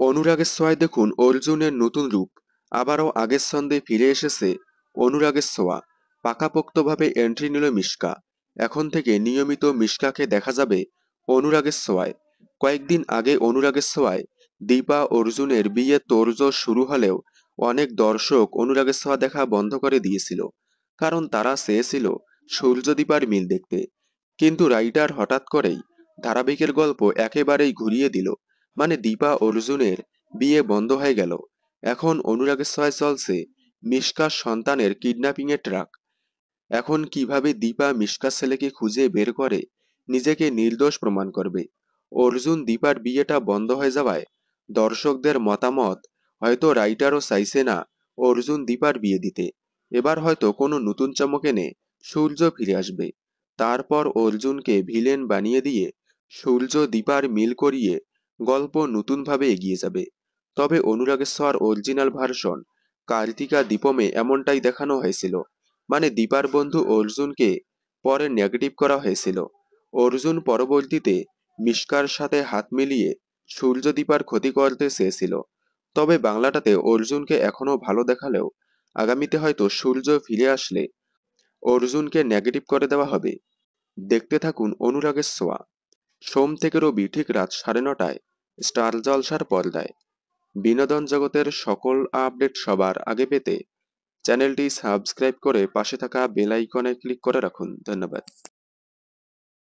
অনুরাগের ছোঁয়ায় দেখুন অর্জুনের নতুন রূপ। আবারও আগের ছন্দে ফিরে এসেছে অনুরাগের ছোঁয়া। পাকাপোক্তভাবে এন্ট্রি নিল মিশকা। এখন থেকে নিয়মিত মিশকাকে দেখা যাবে অনুরাগের ছোঁয়ায়। কয়েকদিন আগে অনুরাগের ছোঁয়ায় দীপা অর্জুনের বিয়ে তোড়জোড় শুরু হলেও অনেক দর্শক অনুরাগের ছোঁয়া দেখা বন্ধ করে দিয়েছিল, কারণ তারা চেয়েছিল সূর্যদীপার মিল দেখতে। কিন্তু রাইটার হঠাৎ করেই ধারাবাহিকের গল্প একেবারেই ঘুরিয়ে দিল। মানে দীপা অর্জুনের বিয়ে বন্ধ হয়ে গেল। এখন অনুরাগের ছোঁয়ায় চলছে মিশকার সন্তানের কিডন্যাপিং এর ট্রাক। এখন কিভাবে দীপা মিশকার ছেলেকে খুঁজে বের করে নিজেকে নির্দোষ প্রমাণ করবে। অর্জুন দীপার বিয়েটা বন্ধ হয়ে যাওয়ায় দর্শকদের মতামত, হয়তো রাইটারও চাইছে না অর্জুন দীপার বিয়ে দিতে। এবার হয়তো কোনো নতুন চমক এনে সূর্য ফিরে আসবে। তারপর অর্জুনকে ভিলেন বানিয়ে দিয়ে সূর্য দীপার মিল করিয়ে গল্প নতুনভাবে এগিয়ে যাবে। তবে অনুরাগের ছোঁয়ার অরিজিনাল ভার্সন কার্তিকা দীপমে এমনটাই দেখানো হয়েছিল। মানে দীপার বন্ধু অর্জুনকে পরে নেগেটিভ করা হয়েছিল। অর্জুন পরবর্তীতে মিশকার সাথে হাত মিলিয়ে সূর্য দীপার ক্ষতি করতে চেয়েছিল। তবে বাংলাটাতে অর্জুনকে এখনো ভালো দেখালেও আগামীতে হয়তো সূর্য ফিরে আসলে অর্জুনকে নেগেটিভ করে দেওয়া হবে। দেখতে থাকুন অনুরাগের ছোঁয়া। সোম থেকে রবি ঠিক রাত 9:30টায় স্টার জলসার পর্দায়। বিনোদন জগতের সকল আপডেট সবার আগে পেতে চ্যানেলটি সাবস্ক্রাইব করে পাশে থাকা বেল আইকনে ক্লিক করে রাখুন। ধন্যবাদ।